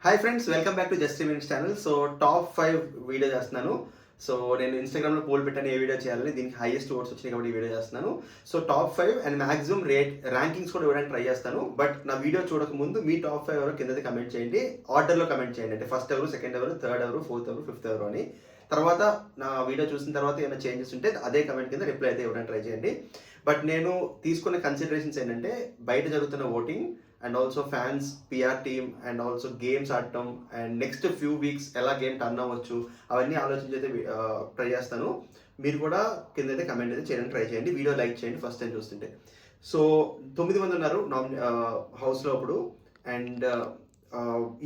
Hi friends, welcome back to just minutes channel. So top 5 video చేస్తున్నాను. So నేను ఇన్స్టాగ్రామ్లో pole పెట్టాను ఏ video చేయాలని. దీనికి హైయెస్ట్ ఓట్స్ వచ్చినాయి కాబట్టి ఈ వీడియో చేస్తున్నాను. So top 5 and maximum rankings కూడా ఇవ్వడానికి ట్రై చేస్తాను. బట్ నా వీడియో చూడక ముందు మీ టాప్ 5 ఎవరో కింద కమెంట్ చేయండి. ఆర్డర్లో కమెంట్ చేయండి, అంటే ఫస్ట్ ఎవరు, సెకండ్ ఎవరు, థర్డ్ ఎవరు, ఫోర్త్ ఎవరు, ఫిఫ్త్ ఎవరు అని. తర్వాత నా వీడియో చూసిన తర్వాత ఏమైనా చేంజెస్ ఉంటే అదే కమెంట్ కింద రిప్లై అయితే ఇవ్వడానికి ట్రై చేయండి. బట్ నేను తీసుకున్న కన్సిడరేషన్స్ ఏంటంటే బయట జరుగుతున్న voting and also fans, PR team and also games ఆడటం అండ్ నెక్స్ట్ ఫ్యూ వీక్స్ ఎలా గేమ్ టర్న్ అవ్వచ్చు అవన్నీ ఆలోచించి అయితే ట్రై చేస్తాను. మీరు కూడా కింద అయితే కమెంట్ అయితే చేయడానికి ట్రై చేయండి, వీడియో లైక్ చేయండి ఫస్ట్ టైం చూస్తుంటే. సో 9 మంది ఉన్నారు హౌస్లో అప్పుడు. అండ్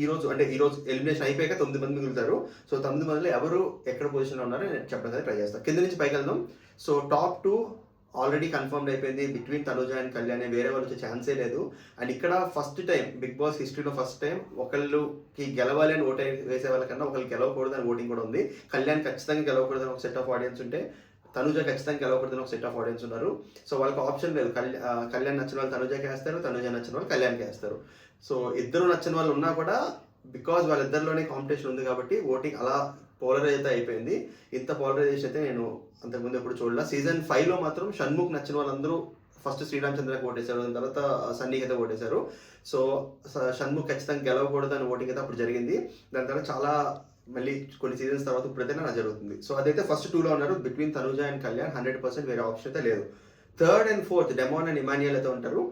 ఈరోజు ఎలిమినేషన్ అయిపోయాక 9 మంది మిగులుతారు. సో 9 మందిలో ఎవరు ఎక్కడ పొజిషన్లో ఉన్నారో నేను చెప్పడానికి ట్రై చేస్తాను. కింద నుంచి పైకి వెళ్దాం. సో టాప్ 2 ఆల్రెడీ కన్ఫర్మ్డ్ అయిపోయింది. బిట్వీన్ తనుజ అండ్ కళ్యాణ్, వేరే వాళ్ళు వచ్చే ఛాన్సే లేదు. అండ్ ఇక్కడ ఫస్ట్ టైం బిగ్ బాస్ హిస్టరీలో ఫస్ట్ టైం ఒకళ్ళకి గెలవాలి అని ఓట్ వేసే వాళ్ళకన్నా ఒకళ్ళు గెలవకూడదు అని ఓటింగ్ కూడా ఉంది. కళ్యాణ్ ఖచ్చితంగా గెలవకూడదని ఒక సెట్ ఆఫ్ ఆడియన్స్ ఉంటే, తనుజ ఖచ్చితంగా గెలవకూడదని ఒక సెట్ ఆఫ్ ఆడియన్స్ ఉన్నారు. సో వాళ్ళకి ఆప్షన్ లేదు. కళ్యాణ్ నచ్చిన వాళ్ళు తనుజకి వేస్తారు, తనుజ నచ్చిన వాళ్ళు కళ్యాణ్కి వేస్తారు. సో ఇద్దరు నచ్చిన వాళ్ళు ఉన్నా కూడా బికాజ్ వాళ్ళిద్దరిలోనే కాంపిటీషన్ ఉంది కాబట్టి ఓటింగ్ అలా పోలరైజ్ అయితే అయిపోయింది. ఇంత పోలరైజేషన్ అయితే నేను అంతకుముందు ఎప్పుడు చూడలే. సీజన్ 5లో మాత్రం షణ్ముఖ్ నచ్చిన వాళ్ళందరూ ఫస్ట్ శ్రీరామ్ చంద్రకి ఓటేశారు, దాని తర్వాత సన్నీకి అయితే ఓటేశారు. సో షణ్ముఖ్ ఖచ్చితంగా గెలవకూడదు అని ఓటింగ్ అయితే అప్పుడు జరిగింది. దాని తర్వాత చాలా మళ్ళీ కొన్ని సీజన్స్ తర్వాత ఇప్పుడైతే నా జరుగుతుంది. సో అదైతే ఫస్ట్ 2లో ఉన్నారు. బిట్వీన్ తనుజ అండ్ కళ్యాణ్ 100% వేరే ఆప్షన్ అయితే లేదు. Third and fourth demon and Emmanuel అయితే ఉంటారు.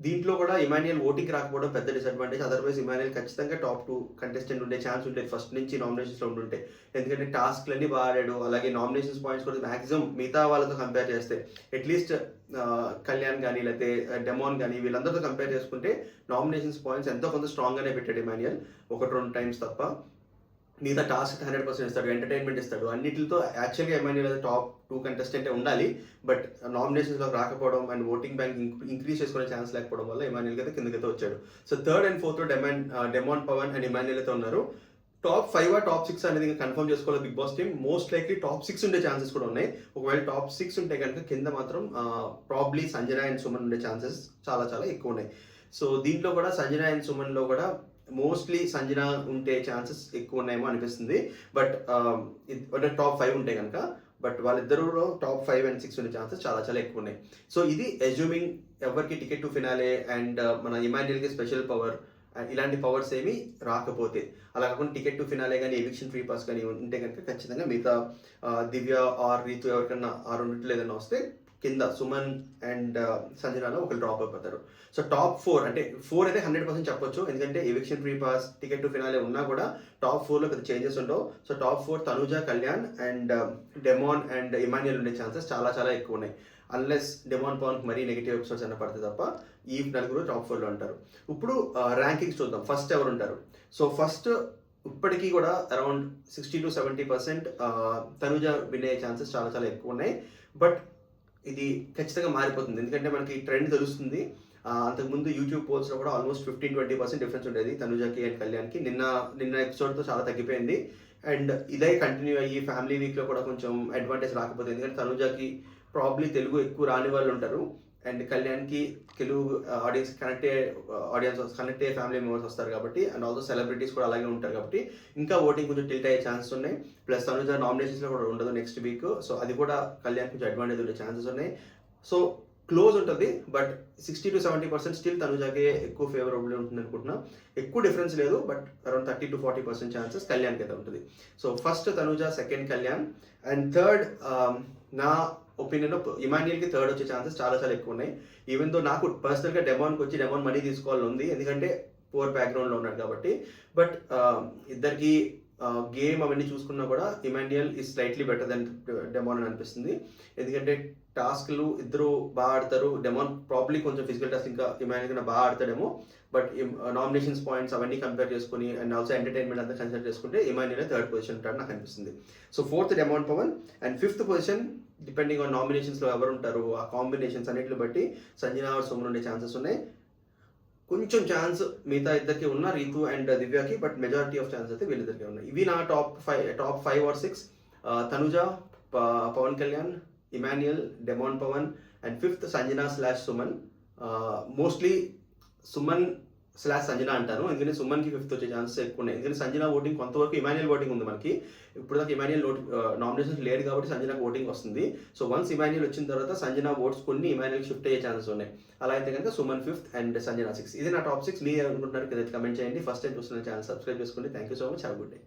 దీంట్లో కూడా ఇమాన్యుయల్ ఓటింగ్ రాకపోవడం పెద్ద డిసడ్వాంటేజ్. అదర్వైజ్ ఇమాన్యుయల్ ఖచ్చితంగా టాప్ 2 కంటెస్టెంట్ ఉండే ఛాన్స్ ఉంటుంది ఫస్ట్ నుంచి నామినేషన్స్లో ఉంటుంటే. ఎందుకంటే టాస్క్లన్నీ బాగా ఆడాడు, అలాగే నామినేషన్స్ పాయింట్స్ కూడా మ్యాక్సిమం మిగతా వాళ్ళతో కంపేర్ చేస్తే అట్లీస్ట్ కళ్యాణ్ కానీ లేకపోతే డెమాన్ కానీ వీళ్ళందరితో కంపేర్ చేసుకుంటే నామినేషన్స్ పాయింట్స్ ఎంతో కొంత స్ట్రాంగ్గానే పెట్టాడు ఇమాన్యుయల్, 1-2 టైమ్స్ తప్ప. మిగతా టాస్క్ 100% ఇస్తాడు, ఎంటర్టైన్మెంట్ ఇస్తాడు. అన్నిటితో యాక్చువల్గా ఇమాన్యుయల్ టాప్ 2 కంటెస్టెంటే ఉండాలి. బట్ నామినేషన్స్లో రాకపోవడం అండ్ ఓటింగ్ బ్యాంక్ ఇంక్రీజ్ చేసుకునే ఛాన్స్ లేకపోవడం వల్ల ఇమాన్యుయల్ అయితే కిందకైతే వచ్చాడు. So third and fourth demon Pavan and Emmanuel అయితే ఉన్నారు. టాప్ 5 టాప్ 6 అనేది కన్ఫర్మ్ చేసుకోవాలి Bigg Boss team. Most likely top 6 ఉండే ఛాన్సెస్ కూడా ఉన్నాయి. ఒకవేళ టాప్ 6 ఉంటే కనుక కింద మాత్రం ప్రాబ్లీ సంజన అండ్ సుమన్ ఉండే ఛాన్సెస్ చాలా చాలా ఎక్కువ ఉన్నాయి. సో దీంట్లో కూడా సంజన అండ్ సుమన్లో కూడా మోస్ట్లీ సంజన ఉంటే ఛాన్సెస్ ఎక్కువ ఉన్నాయేమో అనిపిస్తుంది. బట్ టాప్ 5 ఉంటే కనుక, బట్ వాళ్ళిద్దరూ టాప్ 5 and 6 ఉండే ఛాన్సెస్ చాలా చాలా ఎక్కువ ఉన్నాయి. సో ఇది అజ్యూమింగ్ ఎవరికి టికెట్ టు ఫినాలే అండ్ మన ఇమాన్యుయల్కి స్పెషల్ పవర్ ఇలాంటి పవర్స్ ఏమి రాకపోతే. అలా కాకుండా టికెట్ టు ఫినాలే కానీ ఎవిక్షన్ ఫ్రీ పాస్ కానీ ఉంటే కనుక ఖచ్చితంగా మిగతా దివ్య ఆర్ రీతు ఎవరికన్నా ఆ రెండిట్లో ఏదైనా వస్తే కింద సుమన్ అండ్ సంజనాలో ఒకరు డ్రాప్ అయిపోతారు. సో టాప్ 4 అంటే 4 అయితే 100% చెప్పొచ్చు, ఎందుకంటే eviction free pass, ticket to finale ఉన్నా కూడా టాప్ 4లో పెద్ద చేంజెస్ ఉండవు. So top 4 Tanuja, Kalyan and demon and Emmanuel ఉండే ఛాన్సెస్ చాలా చాలా ఎక్కువ ఉన్నాయి. అన్లెస్ డెమాన్ పవన్ మరీ నెగిటివ్ ఎపిసోడ్స్ అన్న పడితే తప్ప ఈ నలుగురు టాప్ 4లో ఉంటారు. ఇప్పుడు ర్యాంకింగ్స్ చూద్దాం, ఫస్ట్ ఎవరు ఉంటారు. సో ఫస్ట్ ఇప్పటికీ కూడా అరౌండ్ 60-70% తనుజ విన్ అయ్యే ఛాన్సెస్ చాలా చాలా ఎక్కువ ఉన్నాయి. బట్ ఇది ఖచ్చితంగా మారిపోతుంది, ఎందుకంటే మనకి ట్రెండ్ తెలుస్తుంది. అంతకుముందు యూట్యూబ్ పోల్స్లో కూడా ఆల్మోస్ట్ 15-20% డిఫరెన్స్ ఉండేది తనుజకి అండ్ కళ్యాణ్కి. నిన్న ఎపిసోడ్తో చాలా తగ్గిపోయింది. అండ్ ఇదే కంటిన్యూ అయ్యి ఫ్యామిలీ వీక్లో కూడా కొంచెం అడ్వాంటేజ్ రాకపోతే, ఎందుకంటే తనుజకి ప్రాబ్లీ తెలుగు ఎక్కువ రాని వాళ్ళు ఉంటారు అండ్ కళ్యాణ్కి తెలుగు ఆడియన్స్ కనెక్ట్ అయ్యే ఫ్యామిలీ మెంబర్స్ వస్తారు కాబట్టి, అండ్ ఆల్సో సెలబ్రిటీస్ కూడా అలాగే ఉంటారు కాబట్టి ఇంకా ఓటింగ్ కొంచెం టిల్ట్ అయ్యే ఛాన్సెస్ ఉన్నాయి. ప్లస్ తనుజ నామినేషన్స్లో కూడా ఉండదు నెక్స్ట్ వీక్. సో అది కూడా కళ్యాణ్ కొంచెం అడ్వాంటేజ్ ఉండే ఛాన్సెస్ ఉన్నాయి. సో క్లోజ్ ఉంటుంది, బట్ 60-70% స్టిల్ తనుజాకే ఎక్కువ ఫేవరబుల్ ఉంటుంది అనుకుంటున్నా. ఎక్కువ డిఫరెన్స్ లేదు, బట్ అరౌండ్ 30-40% ఛాన్సెస్ కళ్యాణ్కి అయితే ఉంటుంది. So first Tanuja, second Kalyan and third నా ఒపీనియన్లో ఇమాన్యుయల్కి థర్డ్ వచ్చే ఛాన్సెస్ చాలా చాలా ఎక్కువ ఉన్నాయి. ఈవెన్ దో నాకు పర్సనల్గా డెమాన్కి వచ్చి డెమాన్ మనీ తీసుకోవాలని ఉంది, ఎందుకంటే పూర్ బ్యాక్గ్రౌండ్లో ఉన్నాడు కాబట్టి. బట్ ఇద్దరికి గేమ్ అవన్నీ చూసుకున్నా కూడా Emmanuel is slightly better than Demon అని అనిపిస్తుంది. ఎందుకంటే టాస్క్లు ఇద్దరు బాగా ఆడతారు. డెమాన్ ప్రాబ్లీ కొంచెం ఫిజికల్ టాస్క్ ఇంకా ఇమాన్యుయల్ కన్నా బాగా ఆడతాడేమో. బట్ నామినేషన్స్ పాయింట్స్ అవన్నీ కంపేర్ చేసుకుని అండ్ ఆల్సో ఎంటర్టైన్మెంట్ అంతా కన్సిడర్ చేసుకుంటే ఇమాన్యుయల్ థర్డ్ పొజిషన్ ఉంటాడు నాకు అనిపిస్తుంది. So fourth demon Pavan and fifth position depending on నామినేషన్స్లో ఎవరు ఉంటారు ఆ కాంబినేషన్స్ అన్నిటిని బట్టి సంజన ఆర్ సుమన్ ఉండే ఛాన్సెస్ ఉన్నాయి. కొంచెం ఛాన్స్ మిగతా ఇద్దరికి ఉన్న Ritu and దివ్యకి, but majority of chance అయితే వీళ్ళిద్దరికి ఉన్నాయి. ఇవి నా top 5 or 6. Tanuja, Pawan Kalyan, Emmanuel, demon Pavan and fifth సంజన/సుమన్. Mostly Suman slash Sanjana అంటాను. ఎందుకంటే సుమన్‌కి ఫిఫ్త్ వచ్చే ఛాన్సెస్ ఎక్కువ ఉన్నాయి. ఎందుకంటే సంజన ఓటింగ్ కొంతవరకు ఇమాన్యుయల్ ఓటింగ్ ఉంది మనకి. ఇప్పుడు దాకా ఇమాన్యుయల్ నామినేషన్స్ లేడు కాబట్టి సంజనకు ఓటింగ్ వస్తుంది. సో వన్స్ ఇమాన్యుయల్ వచ్చిన తర్వాత సంజన ఓట్స్ కొన్ని ఇమాన్యుయల్‌కి షిఫ్ట్ అయ్యే ఛాన్సెస్ ఉన్నాయి. అలా అయితే కనుక సుమన్ ఫిఫ్త్ అండ్ సంజన 6. ఇది నా టాప్ 6. మీరు ఏమనుకుంటున్నారు కింద కమెంట్ చేయండి. ఫస్ట్ టైం చూస్తున్న ఛానల్ సబ్స్క్రైబ్ చేసుకోండి. Thank you so much. Have a good day.